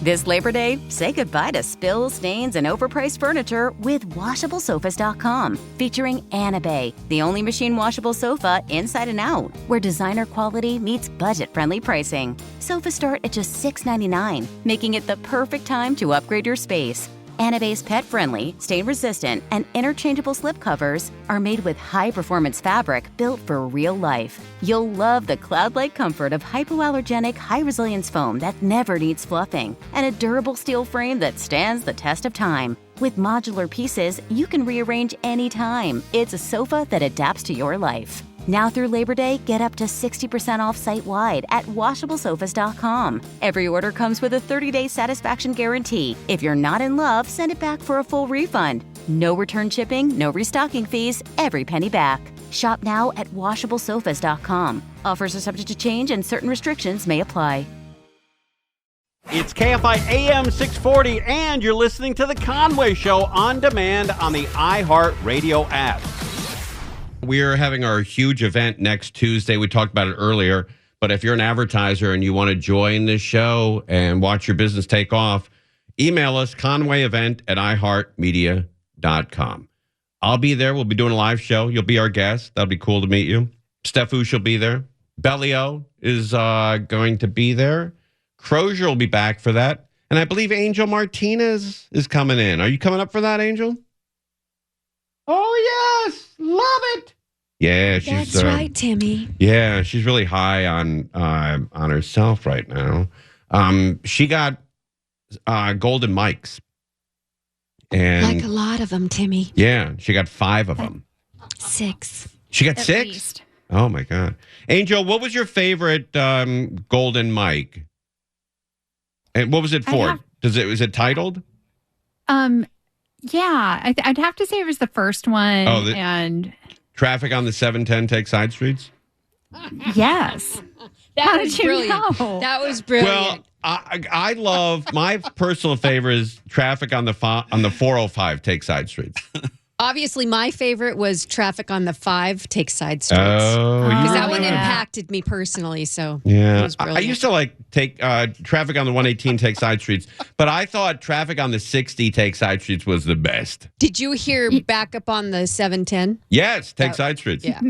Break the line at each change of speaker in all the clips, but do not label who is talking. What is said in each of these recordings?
This Labor Day, say goodbye to spills, stains, and overpriced furniture with WashableSofas.com, featuring Anabe, the only machine washable sofa inside and out, where designer quality meets budget-friendly pricing. Sofas start at just $6.99, making it the perfect time to upgrade your space. Anabe's pet-friendly, stain-resistant, and interchangeable slipcovers are made with high-performance fabric built for real life. You'll love the cloud-like comfort of hypoallergenic, high-resilience foam that never needs fluffing, and a durable steel frame that stands the test of time. With modular pieces, you can rearrange anytime. It's a sofa that adapts to your life. Now through Labor Day, get up to 60% off site-wide at WashableSofas.com. Every order comes with a 30-day satisfaction guarantee. If you're not in love, send it back for a full refund. No return shipping, no restocking fees, every penny back. Shop now at WashableSofas.com. Offers are subject to change and certain restrictions may apply.
It's KFI AM 640, and you're listening to The Conway Show on demand on the iHeartRadio app.
We're having our huge event next Tuesday. We talked about it earlier, but if you're an advertiser and you want to join this show and watch your business take off, email us, conwayevent@iheartmedia.com. I'll be there. We'll be doing a live show. You'll be our guest. That'll be cool to meet you. Foosh will be there. Bellio is going to be there. Crozier will be back for that. And I believe Angel Martinez is coming in. Are you coming up for that, Angel?
Oh, yes. Love it.
Yeah, she's
That's right, Timmy.
Yeah, she's really high on herself right now. She got golden mics, and
Like a lot of them, Timmy.
yeah, she got 5 of them.
6.
She got
At
6.
least.
Oh my God, Angel, what was your favorite golden mic? And what was it for? Was it titled?
Yeah, I'd have to say it was the first one.
Oh,
and
Traffic on the 710 take side streets.
yes. How did you know?
That was brilliant.
Well, I love, my personal favorite is traffic on the 405 take side streets.
Obviously, my favorite was traffic on the 5 take side streets.
Oh,
Because that
Oh,
one
yeah.
impacted me personally, so
yeah.
it was brilliant.
I used to take traffic on the 118 take side streets, but I thought traffic on the 60 take side streets was the best.
Did you hear backup on the 710?
Yes, take side streets.
Yeah.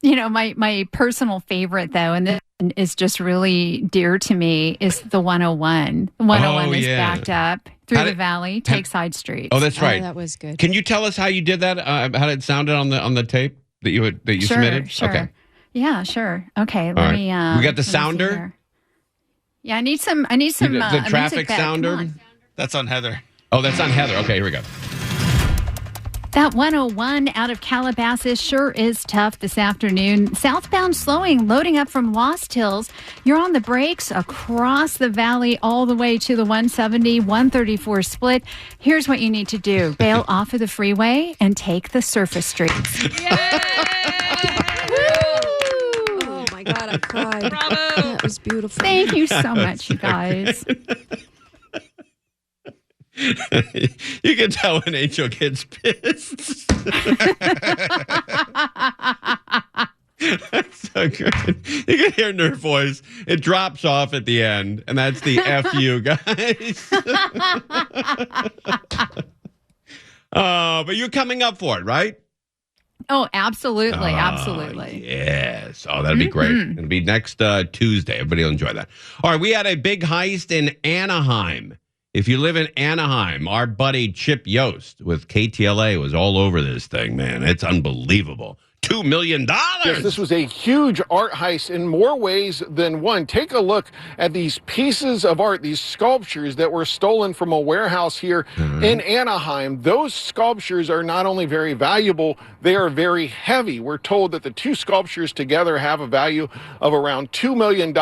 You know, my personal favorite, though, and this is just really dear to me, is the 101. The 101 is
yeah.
backed up through the valley, take side streets.
Oh, that's right.
Oh, that was good.
Can you tell us how you did that? How it sounded on the tape that you submitted?
Sure.
Okay.
Yeah, sure. Okay,
All
let
right.
me.
We got the
let me see
sounder?
here. Yeah, I need some.
The
music
traffic
bed. Come
sounder?
on.
That's on Heather.
Oh, that's on Heather. Okay, here we go.
That 101 out of Calabasas sure is tough this afternoon. Southbound slowing, loading up from Lost Hills. You're on the brakes across the valley all the way to the 170, 134 split. Here's what you need to do. Bail off of the freeway and take the surface streets.
Oh, my God, I cried.
Bravo.
That was beautiful.
Thank you so much, you guys.
You can tell when Angel gets pissed. That's so good. You can hear in her voice. It drops off at the end, and that's the F you guys. But you're coming up for it, right?
Oh, absolutely. Absolutely.
Yes. Oh, that'd be great. It'll be next Tuesday. Everybody will enjoy that. All right. We had a big heist in Anaheim. If you live in Anaheim, our buddy Chip Yost with KTLA was all over this thing, man. It's unbelievable. $2 million.
Yes, this was a huge art heist in more ways than one. Take a look at these pieces of art, these sculptures that were stolen from a warehouse here in Anaheim. Those sculptures are not only very valuable, they are very heavy. We're told that the 2 sculptures together have a value of around $2 million,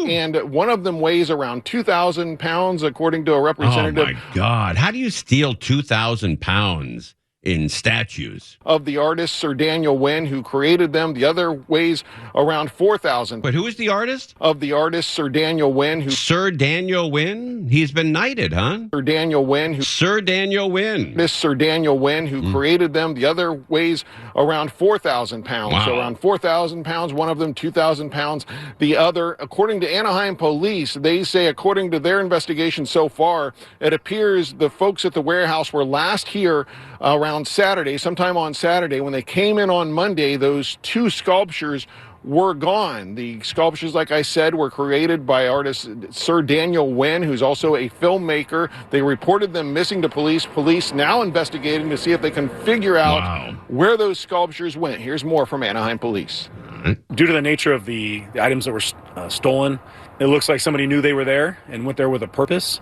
and one of them weighs around 2,000 pounds, according to a representative.
Oh, my God. How do you steal 2,000 pounds in statues.
Of the artist Sir Daniel Wynn, who created them. The other weighs around 4,000.
But who is the artist?
Of the artist Sir Daniel Wynn, who
Sir Daniel Wynn? He's been knighted, huh?
Sir Daniel Wynn, who
Sir Daniel Wynn.
This Sir Daniel Wynn, who created them. The other weighs around 4,000 pounds.
Wow.
So around 4,000 pounds, one of them 2,000 pounds. The other, according to Anaheim police, they say, according to their investigation so far, it appears the folks at the warehouse were last here around Saturday, sometime on Saturday. When they came in on Monday, those two sculptures were gone. The sculptures, like I said, were created by artist Sir Daniel Wynn, who's also a filmmaker. They reported them missing to police. Police now investigating to see if they can figure out where those sculptures went. Here's more from Anaheim police.
Due to the nature of the items that were stolen, it looks like somebody knew they were there and went there with a purpose.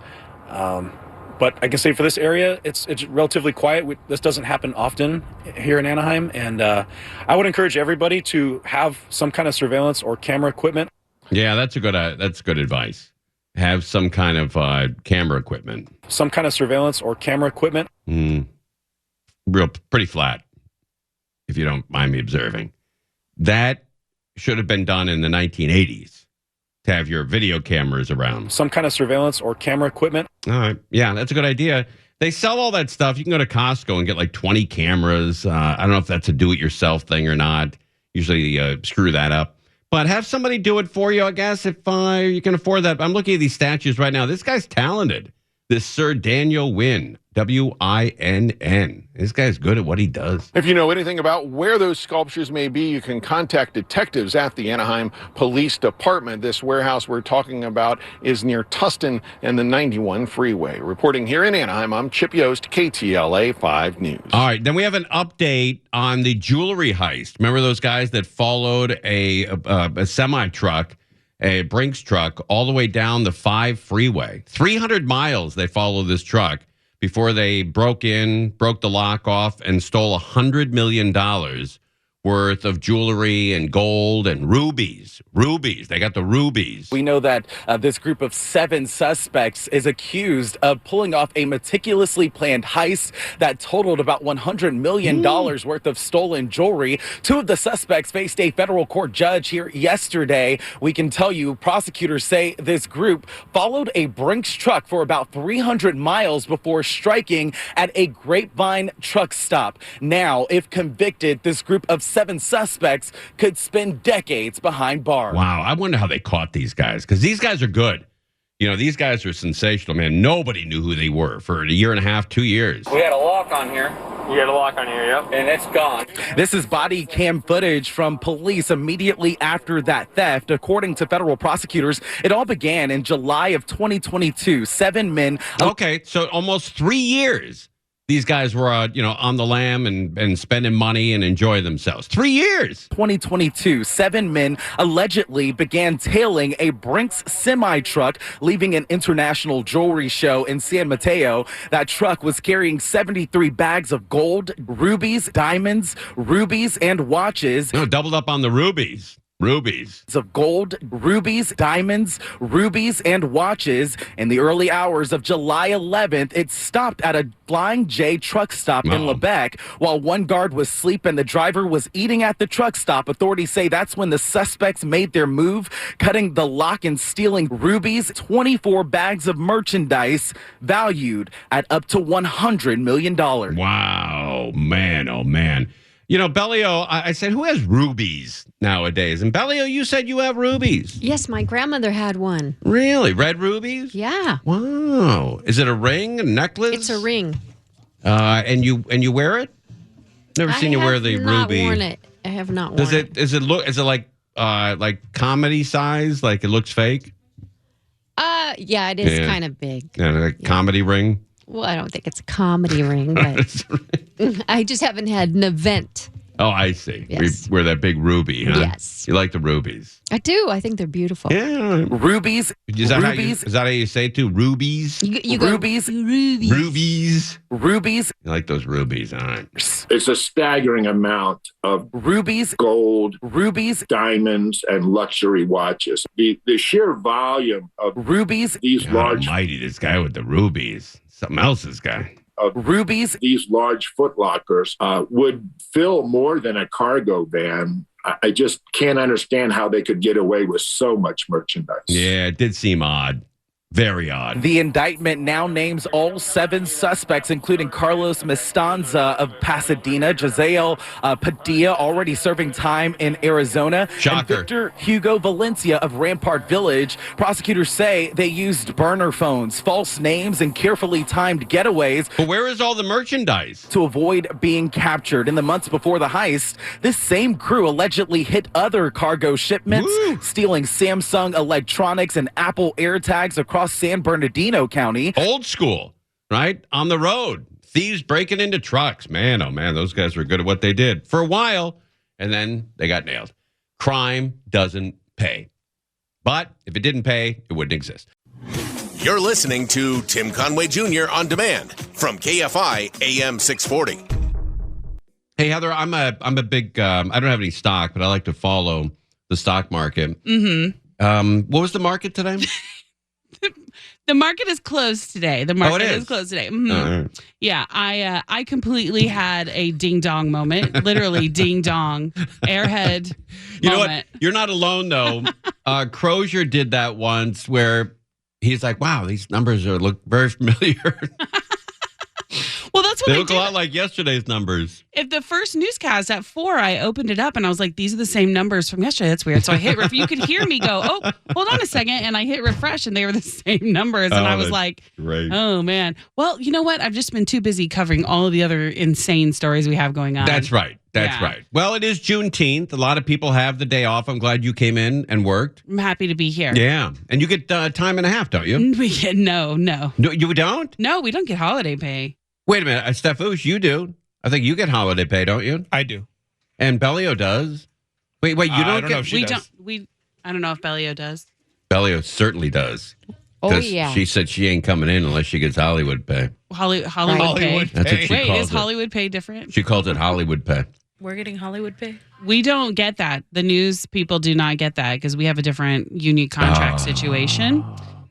But I can say for this area, it's relatively quiet. This doesn't happen often here in Anaheim. And I would encourage everybody to have some kind of surveillance or camera equipment.
Yeah, that's good advice. Have some kind of camera equipment.
Some kind of surveillance or camera equipment.
Pretty flat, if you don't mind me observing. That should have been done in the 1980s. To have your video cameras around.
Some kind of surveillance or camera equipment.
All right. Yeah, that's a good idea. They sell all that stuff. You can go to Costco and get like 20 cameras. I don't know if that's a do-it-yourself thing or not. Usually screw that up. But have somebody do it for you, I guess, if you can afford that. I'm looking at these statues right now. This guy's talented. This Sir Daniel Wynn, W-I-N-N. This guy's good at what he does.
If you know anything about where those sculptures may be, you can contact detectives at the Anaheim Police Department. This warehouse we're talking about is near Tustin and the 91 freeway. Reporting here in Anaheim, I'm Chip Yost, KTLA 5 News.
All right, then we have an update on the jewelry heist. Remember those guys that followed a semi-truck, a Brinks truck, all the way down the 5 freeway? 300 miles they followed this truck before they broke the lock off, and stole $100 million worth of jewelry and gold and rubies. Rubies. They got the rubies.
We know that this group of 7 suspects is accused of pulling off a meticulously planned heist that totaled about $100 million worth of stolen jewelry. 2 of the suspects faced a federal court judge here yesterday. We can tell you, prosecutors say this group followed a Brinks truck for about 300 miles before striking at a Grapevine truck stop. Now, if convicted, this group of 7 suspects could spend decades behind bars.
Wow, I wonder how they caught these guys, because these guys are good. You know, these guys are sensational, man. Nobody knew who they were for a year and a half, 2 years.
We had a lock on here. You had a lock on here, yep. And it's gone.
This is body cam footage from police immediately after that theft. According to federal prosecutors, it all began in July of 2022. 7 men.
Okay, so almost 3 years. These guys were, on the lam and spending money and enjoy themselves. 3 years.
2022, 7 men allegedly began tailing a Brinks semi-truck, leaving an international jewelry show in San Mateo. That truck was carrying 73 bags of gold, rubies, diamonds, rubies, and watches.
No, doubled up on the rubies. Rubies.
Of gold, rubies, diamonds, rubies, and watches. In the early hours of July 11th, it stopped at a Flying J truck stop in Lebec. While one guard was asleep and the driver was eating at the truck stop, authorities say that's when the suspects made their move, cutting the lock and stealing rubies, 24 bags of merchandise valued at up to $100 million.
Wow, man, oh man. You know, Bellio, I said, who has rubies nowadays? And Bellio, you said you have rubies.
Yes, my grandmother had one.
Really? Red rubies?
Yeah.
Wow. Is it a ring, a necklace?
It's a ring.
And you wear it? Never seen you wear the ruby.
I have not worn it. I have not worn it.
Is it like comedy size? Like it looks fake?
Yeah, it is kind of big.
Yeah, a comedy ring?
Well, I don't think it's a comedy ring, but I just haven't had an event.
Oh, I see.
Yes.
Wear that big ruby, huh?
Yes.
You like the rubies?
I do. I think they're beautiful.
Yeah.
Rubies.
Is that how you say it too? Rubies?
You go,
rubies.
Rubies.
Rubies.
You like those rubies, all right.
It's a staggering amount of
rubies,
gold,
rubies,
diamonds, and luxury watches. The sheer volume of
rubies.
These large.
Almighty, this guy with the rubies. Something else, this guy.
of
rubies.
These large Foot Lockers would fill more than a cargo van. I just can't understand how they could get away with so much merchandise.
Yeah, it did seem odd. Very odd.
The indictment now names all 7 suspects, including Carlos Mestanza of Pasadena, Giselle Padilla, already serving time in Arizona,
Shocker.
and Victor Hugo Valencia of Rampart Village. Prosecutors say they used burner phones, false names, and carefully timed getaways.
But where is all the merchandise?
To avoid being captured. In the months before the heist, this same crew allegedly hit other cargo shipments, stealing Samsung electronics and Apple AirTags across San Bernardino County.
Old school, right? On the road. Thieves breaking into trucks. Man, oh man, those guys were good at what they did for a while, and then they got nailed. Crime doesn't pay. But if it didn't pay, it wouldn't exist.
You're listening to Tim Conway Jr. on demand from KFI AM 640.
Hey, Heather, I'm a big, I don't have any stock, but I like to follow the stock market.
Mm-hmm.
What was the market today?
The market is closed today. The market
is
closed today. Mm-hmm.
Right.
Yeah, I completely had a ding dong moment. Literally ding dong, airhead
You know
moment.
what? You're not alone though. Crozier did that once where he's like, "Wow, these numbers look very familiar."
Well, that's what
they
I
look
did.
a lot like yesterday's numbers.
If the first newscast at 4, I opened it up and I was like, these are the same numbers from yesterday. That's weird. So I hit you could hear me go, oh, hold on a second. And I hit refresh and they were the same numbers. And I was like,
great.
Oh, man. Well, you know what? I've just been too busy covering all of the other insane stories we have going on.
That's right. That's right. Well, it is Juneteenth. A lot of people have the day off. I'm glad you came in and worked.
I'm happy to be here.
Yeah. And you get time and a half, don't you?
No.
No, you don't?
No, we don't get holiday pay.
Wait a minute. Foosh, you do. I think you get holiday pay, don't you?
I do.
And Bellio does. Wait, you don't
I don't
get...
know if she does.
I don't know if Bellio does.
Bellio certainly does.
Oh, yeah.
She said she ain't coming in unless she gets Hollywood pay.
Hollywood pay.
That's what she
Wait,
calls
is Hollywood pay different?
She calls it Hollywood pay.
We're getting Hollywood pay? We don't get that. The news people do not get that because we have a different union contract situation.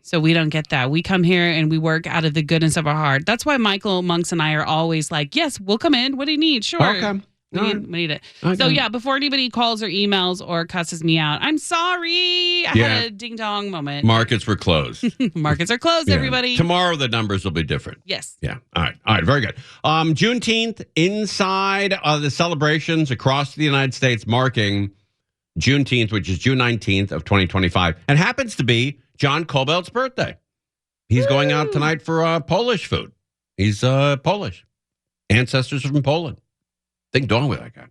So we don't get that. We come here and we work out of the goodness of our heart. That's why Michael Monks and I are always like, yes, we'll come in. What do you need? Sure.
Okay.
We need it.
Okay.
So yeah, before anybody calls or emails or cusses me out, I'm sorry. I had a ding dong moment.
Markets were closed.
Markets are closed, everybody.
Tomorrow the numbers will be different.
Yes.
Yeah. All right. Very good. Juneteenth, inside the celebrations across the United States marking Juneteenth, which is June 19th of 2025, and happens to be John Colbelt's birthday. He's going out tonight for Polish food. He's Polish. Ancestors from Poland. Think dong with that guy.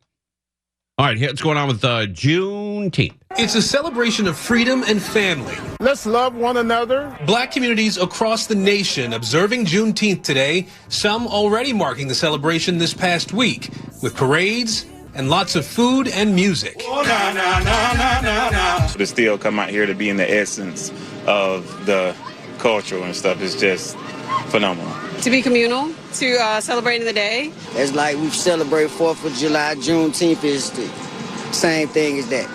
All right, here's what's going on with Juneteenth.
It's a celebration of freedom and family.
Let's love one another.
Black communities across the nation observing Juneteenth today, some already marking the celebration this past week with parades and lots of food and music.
To still come out here to be in the essence of the culture and stuff is just phenomenal.
To be communal, to celebrating the day.
It's like we celebrate 4th of July, Juneteenth is the same thing as that.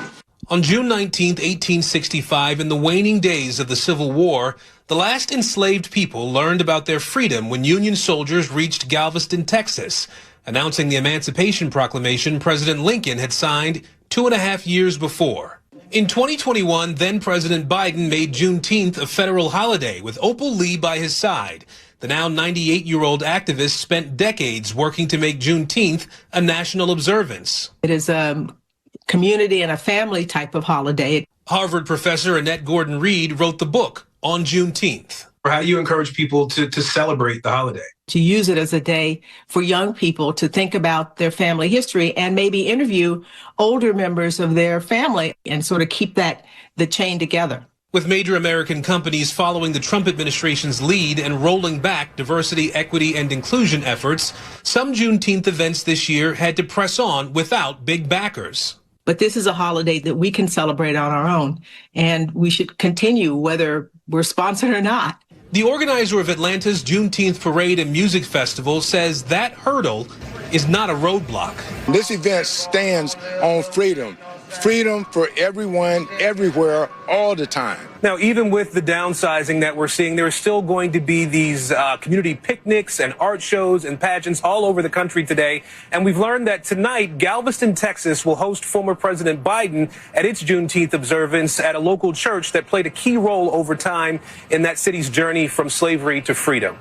On June 19th, 1865, in the waning days of the Civil War, the last enslaved people learned about their freedom when Union soldiers reached Galveston, Texas, announcing the Emancipation Proclamation President Lincoln had signed 2.5 years before. In 2021, then-President Biden made Juneteenth a federal holiday with Opal Lee by his side. The now 98-year-old activist spent decades working to make Juneteenth a national observance.
It is a community and a family type of holiday.
Harvard professor Annette Gordon-Reed wrote the book on Juneteenth. How do you encourage people to celebrate the holiday?
To use it as a day for young people to think about their family history and maybe interview older members of their family and sort of keep the chain together.
With major American companies following the Trump administration's lead and rolling back diversity, equity, and inclusion efforts, some Juneteenth events this year had to press on without big backers.
But this is a holiday that we can celebrate on our own, and we should continue whether we're sponsored or not.
The organizer of Atlanta's Juneteenth Parade and Music Festival says that hurdle is not a roadblock.
This event stands on freedom.
freedom for everyone, everywhere, all the time.
Now, even with the downsizing that we're seeing, there are still going to be these community picnics and art shows and pageants all over the country today. And we've learned that tonight, Galveston, Texas will host former President Biden at its Juneteenth observance at a local church that played a key role over time in that city's journey from slavery to freedom.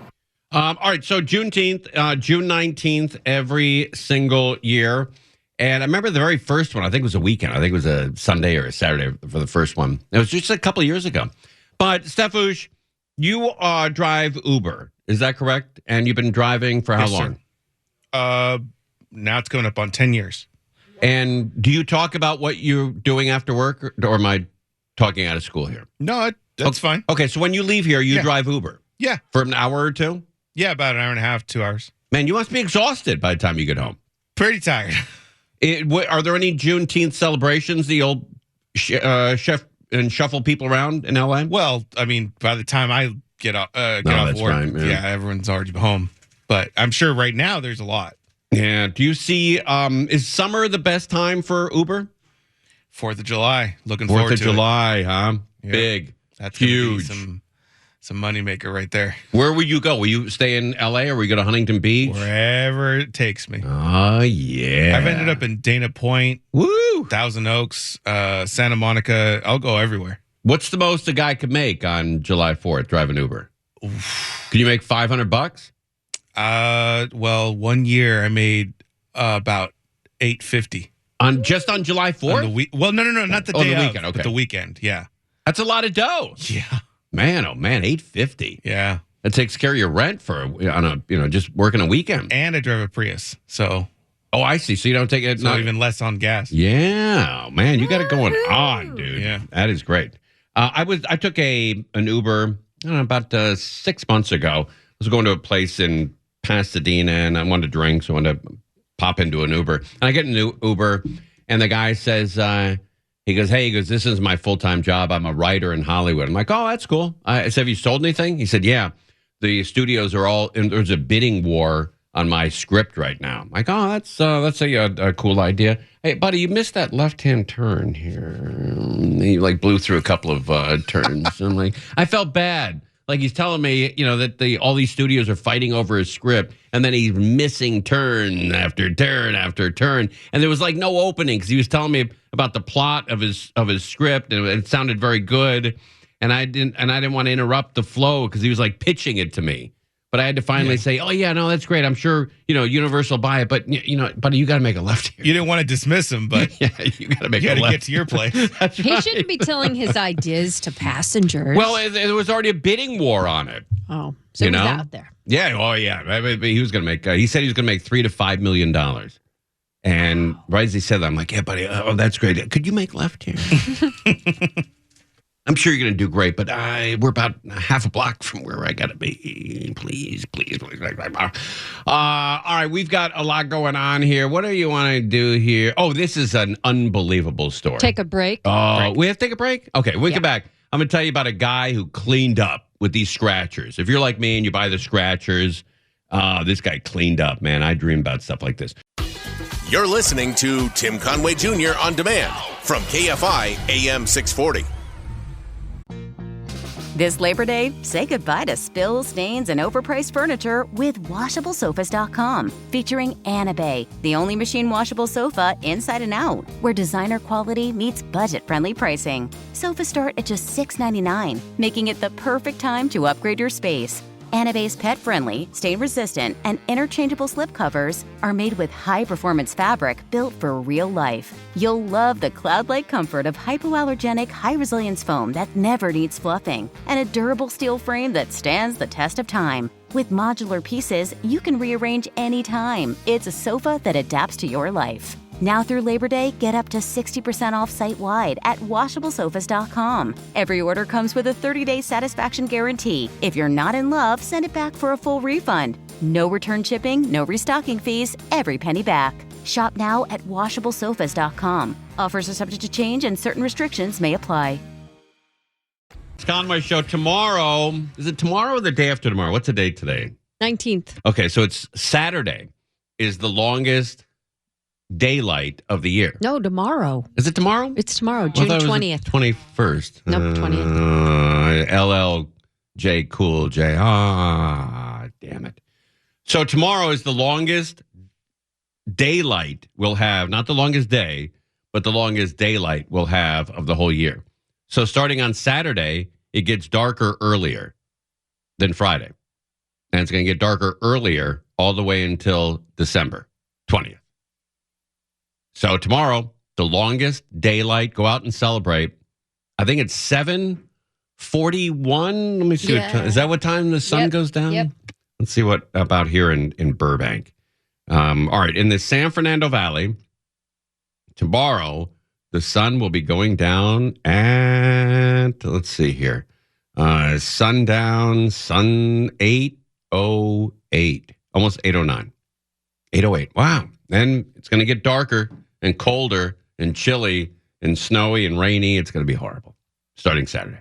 All right, so Juneteenth, June 19th, every single year. And I remember the very first one, I think it was a weekend. I think it was a Sunday or a Saturday for the first one. It was just a couple of years ago. But, Foosh, you drive Uber. Is that correct? And you've been driving for how long?
Now it's going up on 10 years.
And do you talk about what you're doing after work? Or am I talking out of school here?
No, that's fine.
Okay, so when you leave here, you drive Uber?
Yeah.
For an hour or two?
Yeah, about an hour and a half, 2 hours.
Man, you must be exhausted by the time you get home.
Pretty tired.
Are there any Juneteenth celebrations, the old chef and shuffle people around in LA?
Well, I mean, by the time I get off work,
right,
yeah, everyone's already home. But I'm sure right now there's a lot.
Yeah. Do you see, is summer the best time for Uber?
4th of July. Looking forward to it.
4th of July, huh?
Yeah.
Big.
That's
huge.
Some moneymaker right there.
Where will you go? Will you stay in LA or will you go to Huntington Beach?
Wherever it takes me.
Oh, yeah.
I've ended up in Dana Point, Thousand Oaks, Santa Monica. I'll go everywhere.
What's the most a guy could make on July 4th driving Uber? Can you make $500?
Well, 1 year I made about $850.
On July 4th?
Well, no, not the day
the
of,
weekend. Okay.
But the weekend, yeah.
That's a lot of dough.
Yeah.
Man, oh man, $850.
Yeah.
That takes care of your rent for just working a weekend.
And I drive a Prius, so.
Oh, I see. So you don't take it.
Not even less on gas.
Yeah, man, you got it going on, dude.
Yeah,
that is great. I took an Uber about 6 months ago. I was going to a place in Pasadena and I wanted to drink, so I wanted to pop into an Uber. And I get in an Uber, and the guy says, he goes, this is my full-time job. I'm a writer in Hollywood. I'm like, oh, that's cool. I said, have you sold anything? He said, yeah. The studios are all, and there's a bidding war on my script right now. I'm like, oh, that's a cool idea. Hey, buddy, you missed that left-hand turn here. He blew through a couple of turns. I'm like, I felt bad. Like he's telling me, that all these studios are fighting over his script, and then he's missing turn after turn after turn, and there was no opening because he was telling me about the plot of his script, and it sounded very good, and I didn't want to interrupt the flow because he was pitching it to me, but I had to finally say, oh yeah, no, that's great. I'm sure Universal buy it, but buddy, you got to make a left here.
You didn't want to dismiss him, but
yeah, you got to make a left.
You got to get to your place.
That's
He
right.
shouldn't be telling his ideas to passengers.
Well, there was already a bidding war on it.
Oh, so he's out there.
Yeah. Oh, yeah. He was going to make. He said he was going to make $3 to $5 million. And right as he said that, I'm like, yeah, buddy. Oh, that's great. Could you make left here? I'm sure you're going to do great, but we're about half a block from where I got to be. Please. All right, we've got a lot going on here. What do you want to do here? Oh, this is an unbelievable story.
Take a break.
Oh, we have to take a break? Okay, we come back. I'm going to tell you about a guy who cleaned up with these scratchers. If you're like me and you buy the scratchers, this guy cleaned up, man. I dream about stuff like this.
You're listening to Tim Conway Jr. On Demand from KFI AM 640.
This Labor Day, say goodbye to spills, stains, and overpriced furniture with WashableSofas.com. Featuring Anaheim, the only machine washable sofa inside and out, where designer quality meets budget-friendly pricing. Sofas start at just $6.99, making it the perfect time to upgrade your space. Anaheim's pet-friendly, stain-resistant, and interchangeable slipcovers are made with high-performance fabric built for real life. You'll love the cloud-like comfort of hypoallergenic, high-resilience foam that never needs fluffing, and a durable steel frame that stands the test of time. With modular pieces, you can rearrange anytime. It's a sofa that adapts to your life. Now through Labor Day, get up to 60% off site-wide at WashableSofas.com. Every order comes with a 30-day satisfaction guarantee. If you're not in love, send it back for a full refund. No return shipping, no restocking fees, every penny back. Shop now at WashableSofas.com. Offers are subject to change and certain restrictions may apply.
It's Conway Show tomorrow. Is it tomorrow or the day after tomorrow? What's the date today?
19th.
Okay, so it's Saturday is the longest daylight of the year.
No, tomorrow.
Is it tomorrow?
It's tomorrow, June 20th.
21st.
Nope, 20th.
LLJ Cool J. Ah, damn it. So tomorrow is the longest daylight we'll have, not the longest day, but the longest daylight we'll have of the whole year. So starting on Saturday, it gets darker earlier than Friday. And it's going to get darker earlier all the way until December 20th. So tomorrow, the longest daylight, go out and celebrate. I think it's 7:41. Let me see. What time. Is that what time the sun goes down?
Yep.
Let's see what about here in Burbank. All right. In the San Fernando Valley, tomorrow, the sun will be going down at, let's see here, sundown, 8:08, almost 8:09. 8:08. Wow. Then it's going to get darker and colder and chilly and snowy and rainy. It's going to be horrible starting Saturday.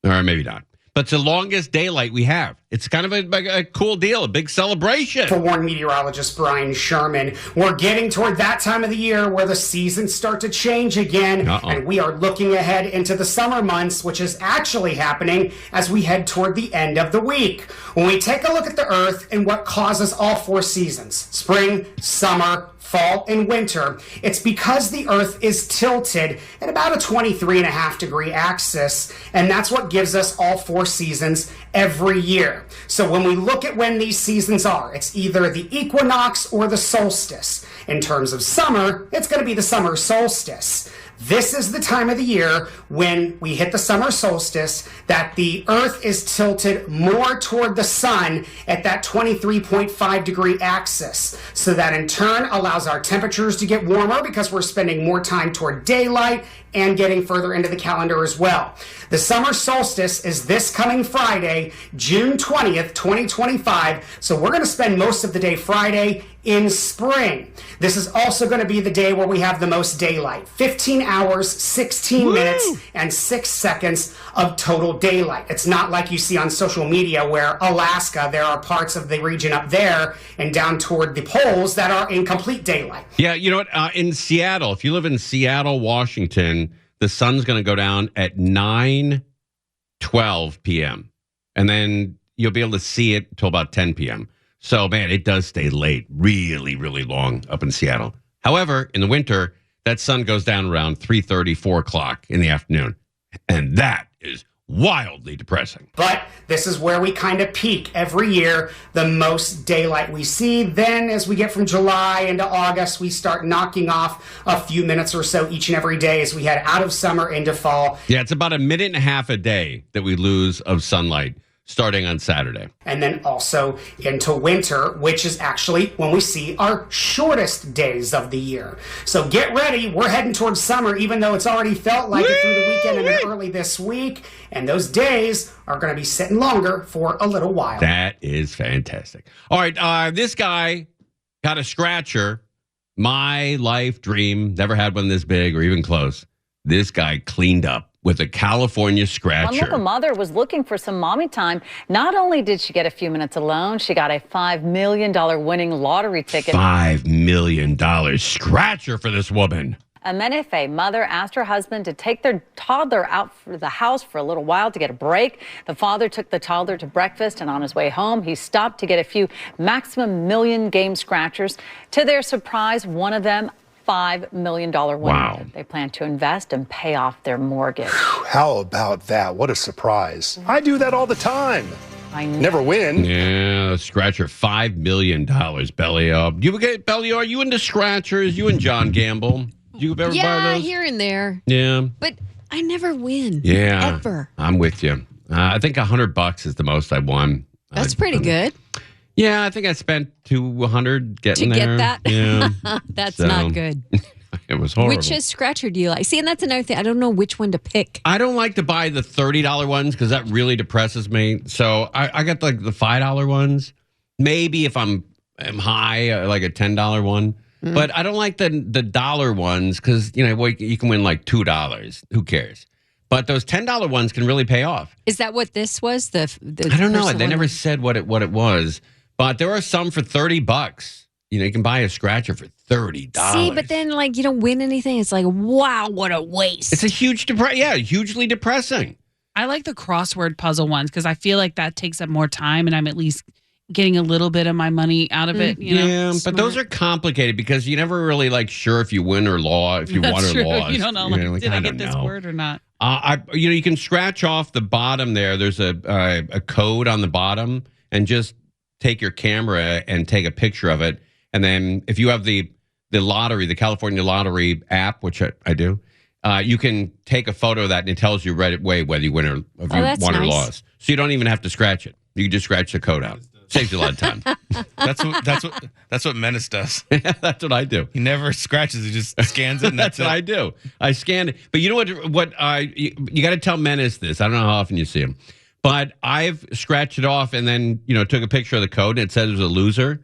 Or maybe not. But it's the longest daylight we have. It's kind of a cool deal, a big celebration.
Forewarned meteorologist Brian Sherman. We're getting toward that time of the year where the seasons start to change again. And we are looking ahead into the summer months, which is actually happening as we head toward the end of the week. When we take a look at the Earth and what causes all four seasons, spring, summer, fall, and winter, it's because the Earth is tilted at about a 23.5-degree axis, and that's what gives us all four seasons every year. So when we look at when these seasons are, it's either the equinox or the solstice. In terms of summer, it's going to be the summer solstice. This is the time of the year when we hit the summer solstice that the Earth is tilted more toward the sun at that 23.5-degree axis. So that in turn allows our temperatures to get warmer because we're spending more time toward daylight and getting further into the calendar as well. The summer solstice is this coming Friday, June 20th, 2025. So we're going to spend most of the day Friday in spring. This is also going to be the day where we have the most daylight. 15 hours, 16 minutes, and 6 seconds of total daylight. It's not like you see on social media where Alaska, there are parts of the region up there and down toward the poles that are in complete daylight.
Yeah, you know what? In Seattle, if you live in Seattle, Washington, the sun's going to go down at 9:12 p.m. And then you'll be able to see it till about 10 p.m. So, man, it does stay late, really, really long up in Seattle. However, in the winter, that sun goes down around 3:30, 4 o'clock in the afternoon. And that is wildly depressing.
But this is where we kind of peak every year, the most daylight we see. Then as we get from July into August, we start knocking off a few minutes or so each and every day as we head out of summer into fall.
Yeah, it's about a minute and a half a day that we lose of sunlight starting on Saturday.
And then also into winter, which is actually when we see our shortest days of the year. So get ready. We're heading towards summer, even though it's already felt like it through the weekend and then early this week. And those days are going to be sitting longer for a little while.
That is fantastic. All right, this guy got a scratcher. My life dream. Never had one this big or even close. This guy cleaned up with a California scratcher.
One local mother was looking for some mommy time. Not only did she get a few minutes alone, she got a $5 million winning lottery ticket.
$5 million scratcher for this woman.
A Menifee mother asked her husband to take their toddler out for the house for a little while to get a break. The father took the toddler to breakfast, and on his way home, he stopped to get a few maximum million game scratchers. To their surprise, one of them, $5 million winner.
Wow.
They plan to invest and pay off their mortgage.
How about that? What a surprise. I do that all the time.
I know.
Never win.
Yeah, scratcher, $5 million, Bellio. Bellio, are you into scratchers? You and John Gamble? You ever buy those?
Here and there.
Yeah.
But I never win.
Yeah.
Ever.
I'm with you. I think $100 is the most I won.
That's pretty good.
Yeah, I think I spent $200 getting
to
there.
get that?
Yeah.
That's not good.
It was horrible.
Which scratcher do you like? See, and that's another thing. I don't know which one to pick.
I don't like to buy the $30 ones because that really depresses me. So I got like the $5 ones. Maybe if I'm high, like a $10 one. Mm. But I don't like the dollar ones because, you know, you can win like $2. Who cares? But those $10 ones can really pay off.
Is that what this was? The
I don't know. They never said what it was. But there are some for $30. you can buy a scratcher for $30.
See, but then like you don't win anything. It's like, wow, what a waste.
It's a hugely depressing.
I like the crossword puzzle ones because I feel like that takes up more time, and I'm at least getting a little bit of my money out of it. You know?
Yeah, but those are complicated because you never really sure if you win or lost, if you won or lost.
You don't know, did I get this word or not?
You can scratch off the bottom there. There's a code on the bottom, and just take your camera and take a picture of it. And then if you have the lottery, the California Lottery app, which I do, you can take a photo of that, and it tells you right away whether you win or or lost. So you don't even have to scratch it. You can just scratch the code out. Saves you a lot of time.
That's what Menace does.
That's what I do.
He never scratches. He just scans it. And
that's what I do. I scan it. But you know what? You got to tell Menace this. I don't know how often you see him, but I've scratched it off and then took a picture of the code and it said it was a loser,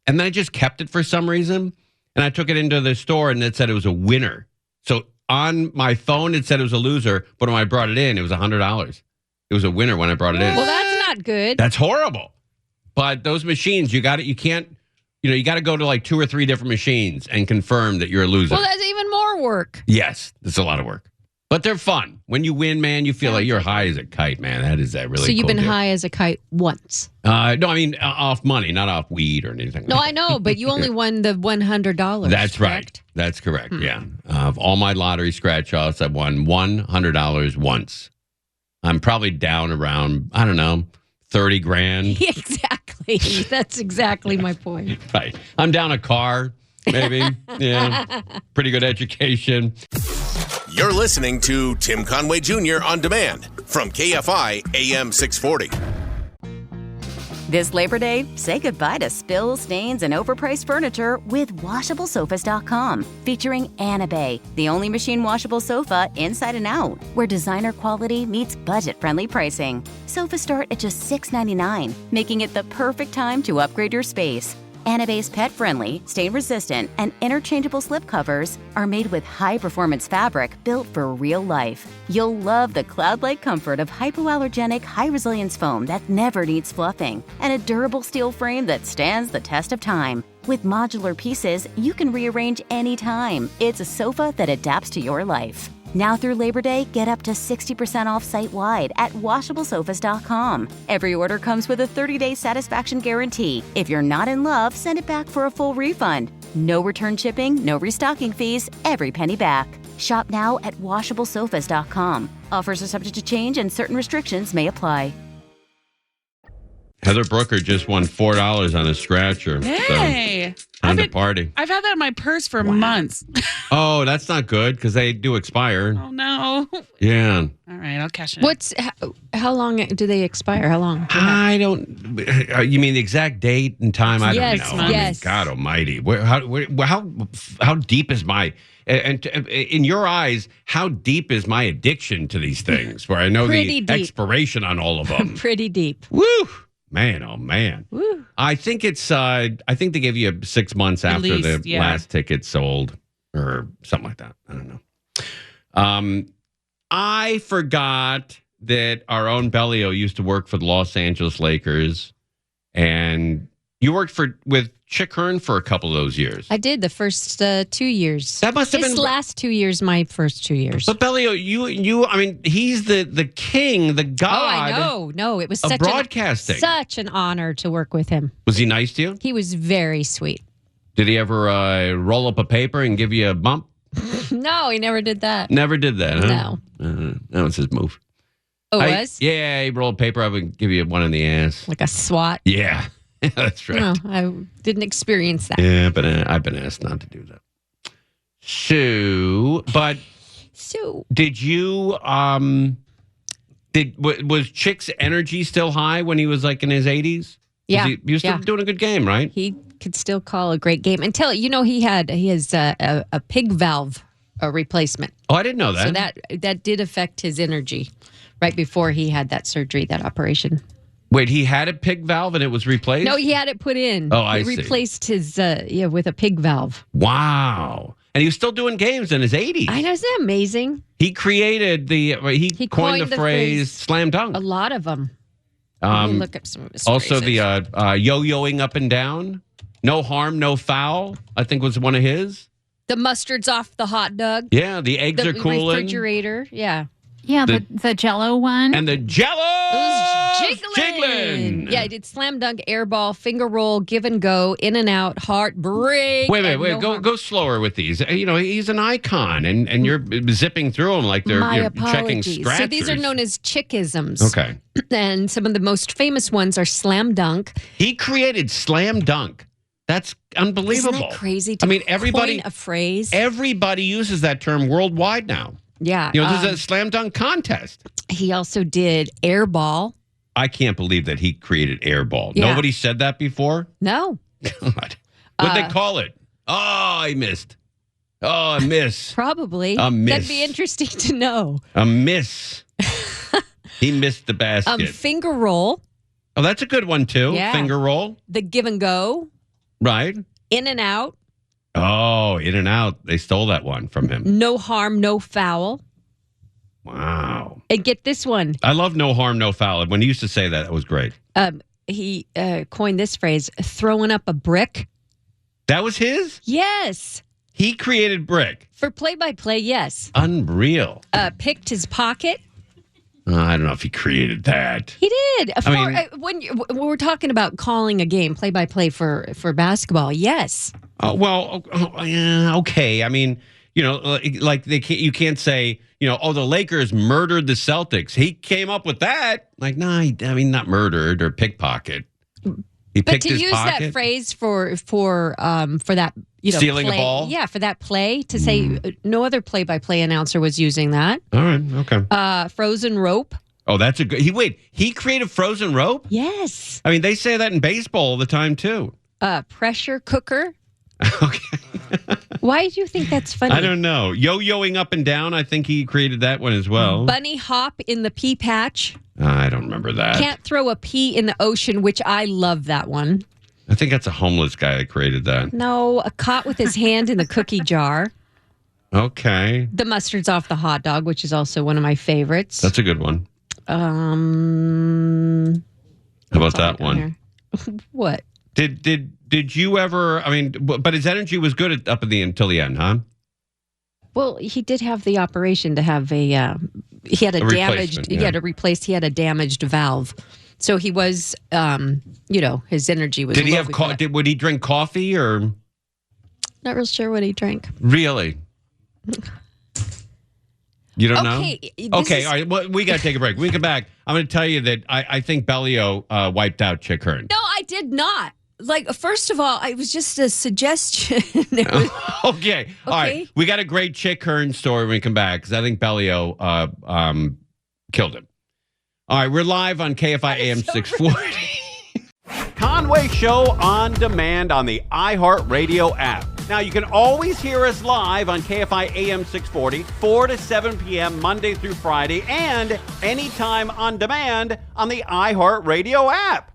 and then I just kept it for some reason, and I took it into the store and it said it was a winner. So on my phone it said it was a loser, but when I brought it in, it was $100. It was a winner when I brought it in.
Well, that's not good.
That's horrible. But those machines, you got to go to like 2 or 3 different machines and confirm that you're a loser.
Well, that's even more work.
Yes, it's a lot of work. But they're fun. When you win, man, you feel like you're high as a kite, man. That really cool.
So you've been high as a kite once?
No, I mean off money, not off weed or anything.
No, I know, but you only won the $100.
That's
correct?
Right. That's correct, yeah. Of all my lottery scratch-offs, I've won $100 once. I'm probably down around, I don't know, 30 grand.
Exactly. That's exactly my point.
Right. I'm down a car, maybe. Yeah. Pretty good education.
You're listening to Tim Conway Jr. on demand from KFI AM 640.
This Labor Day, say goodbye to spills, stains, and overpriced furniture with WashableSofas.com. Featuring Anaheim, the only machine washable sofa inside and out, where designer quality meets budget-friendly pricing. Sofas start at just $6.99, making it the perfect time to upgrade your space. Anaheim's pet-friendly, stain-resistant, and interchangeable slipcovers are made with high-performance fabric built for real life. You'll love the cloud-like comfort of hypoallergenic, high-resilience foam that never needs fluffing, and a durable steel frame that stands the test of time. With modular pieces, you can rearrange anytime. It's a sofa that adapts to your life. Now through Labor Day, get up to 60% off site-wide at WashableSofas.com. Every order comes with a 30-day satisfaction guarantee. If you're not in love, send it back for a full refund. No return shipping, no restocking fees, every penny back. Shop now at WashableSofas.com. Offers are subject to change and certain restrictions may apply.
Heather Brooker just won $4 on a scratcher.
Yay!
So, time to party.
I've had that in my purse for months.
Oh, that's not good because they do expire.
Oh, no.
Yeah.
All right, I'll cash it.
How long do they expire? How long?
I don't. You mean the exact date and time? I don't know.
Yes.
God Almighty. How deep is my? And in your eyes, how deep is my addiction to these things? Where I know the expiration on all of them.
Pretty deep.
Woo. Man, oh man!
Woo.
I think it's. I think they give you 6 months after the last ticket sold, or something like that. I don't know. I forgot that our own Bellio used to work for the Los Angeles Lakers, and you worked with Chick Hearn for a couple of those years.
I did the first 2 years.
That must have been
last 2 years. My first 2 years.
But Bellio, you. I mean, he's the king, the god.
Oh, I know. No, it was
of broadcasting.
Such an honor to work with him.
Was he nice to you?
He was very sweet.
Did he ever roll up a paper and give you a bump?
No, he never did that.
Never did that, huh?
No.
That was his move.
Oh, was?
Yeah, he rolled paper up and give you one in the ass.
Like a swat?
Yeah. That's right.
No, I didn't experience that.
Yeah, but I've been asked not to do that. So, did you, was Chick's energy still high when he was like in his 80s?
Yeah.
He was still doing a good game, right?
He could still call a great game. Until, he has a pig valve replacement.
Oh, I didn't know that.
So that did affect his energy right before he had that surgery, that operation.
Wait, he had a pig valve and it was replaced?
No, he had it put in.
Oh, I see.
He replaced his, with a pig valve.
Wow. And he was still doing games in his 80s.
I know, isn't that amazing?
He created he coined the phrase slam dunk.
A lot of them. Let me look up some of his phrases.
Also the yo-yoing up and down. No harm, no foul, I think was one of his.
The mustard's off the hot dog.
Yeah, the eggs are cooling.
The refrigerator, yeah.
Yeah, the Jell-O one.
And the Jell-O
jiggling. Yeah, I did slam dunk, air ball, finger roll, give and go, in and out, heart-brrrreak.
Wait. Go slower with these. He's an icon, and you're zipping through them like you're checking scratchers.
So these are known as Chickisms.
Okay.
And some of the most famous ones are slam dunk.
He created slam dunk. That's unbelievable.
Isn't that crazy to coin a phrase?
Everybody uses that term worldwide now.
Yeah.
There's a slam dunk contest.
He also did air ball.
I can't believe that he created air ball.
Yeah.
Nobody said that before?
No.
God. What'd they call it? Oh, I missed. Oh, a miss.
Probably.
A miss.
That'd be interesting to know.
A miss. He missed the basket.
Finger roll.
Oh, that's a good one, too.
Yeah.
Finger roll.
The give and go.
Right.
In and out.
Oh, in and out. They stole that one from him.
No harm, no foul.
Wow.
And get this one.
I love no harm, no foul. When he used to say that, that was great.
He coined this phrase, throwing up a brick.
That was his?
Yes.
He created brick.
For play-by-play, yes.
Unreal.
Picked his pocket.
I don't know if he created that.
He did. When we're talking about calling a game, play-by-play for basketball, yes.
Yeah, okay. I mean, like you can't say, the Lakers murdered the Celtics. He came up with that. Like, no, not murdered or pickpocket. He picked his pocket. But to use that phrase
for that,
stealing
play,
a ball?
Yeah, for that play, to say no other play-by-play announcer was using that.
All right, okay.
Frozen rope.
Oh, that's a good... He created frozen rope?
Yes.
I mean, they say that in baseball all the time, too.
Pressure cooker.
Okay.
Why do you think that's funny?
I don't know. Yo-yoing up and down, I think he created that one as well.
Bunny hop in the pea patch.
I don't remember that.
Can't throw a pea in the ocean, which I love that one.
I think that's a homeless guy that created that.
No, a caught with his hand in the cookie jar.
Okay.
The mustard's off the hot dog, which is also one of my favorites.
That's a good one. How about that one?
What?
Did you ever? I mean, but his energy was good until the end, huh?
Well, he did have the operation to have a. He had a damaged.
Yeah.
He had a replaced. He had a damaged valve, so he was. His energy was.
Did he have? Would he drink coffee or?
Not real sure what he drank.
Really? You don't know?
Okay.
All right. Well, we got to take a break. When we come back, I'm going to tell you that I think Bellio wiped out Chick Hearn.
No, I did not. First of all, it was just a suggestion.
Okay. All right. We got a great Chick Hearn story when we come back because I think Bellio killed him. All right. We're live on KFI AM 640. Conway Show on demand on the iHeartRadio app. Now, you can always hear us live on KFI AM 640, 4 to 7 p.m. Monday through Friday, and anytime on demand on the iHeartRadio app.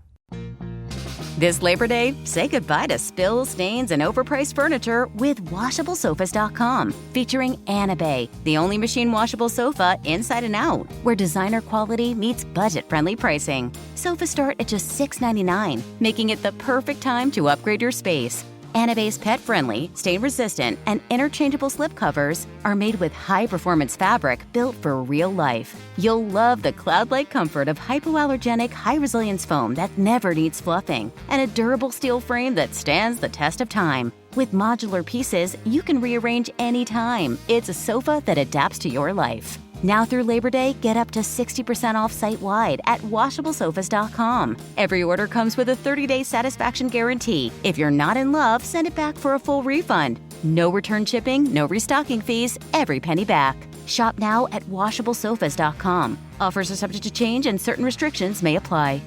This Labor Day, say goodbye to spills, stains, and overpriced furniture with WashableSofas.com. Featuring Anaheim, the only machine washable sofa inside and out, where designer quality meets budget-friendly pricing. Sofas start at just $6.99, making it the perfect time to upgrade your space. Anaheim's pet-friendly, stain-resistant, and interchangeable slipcovers are made with high-performance fabric built for real life. You'll love the cloud-like comfort of hypoallergenic, high-resilience foam that never needs fluffing, and a durable steel frame that stands the test of time. With modular pieces, you can rearrange anytime. It's a sofa that adapts to your life. Now through Labor Day, get up to 60% off site-wide at WashableSofas.com. Every order comes with a 30-day satisfaction guarantee. If you're not in love, send it back for a full refund. No return shipping, no restocking fees, every penny back. Shop now at WashableSofas.com. Offers are subject to change and certain restrictions may apply.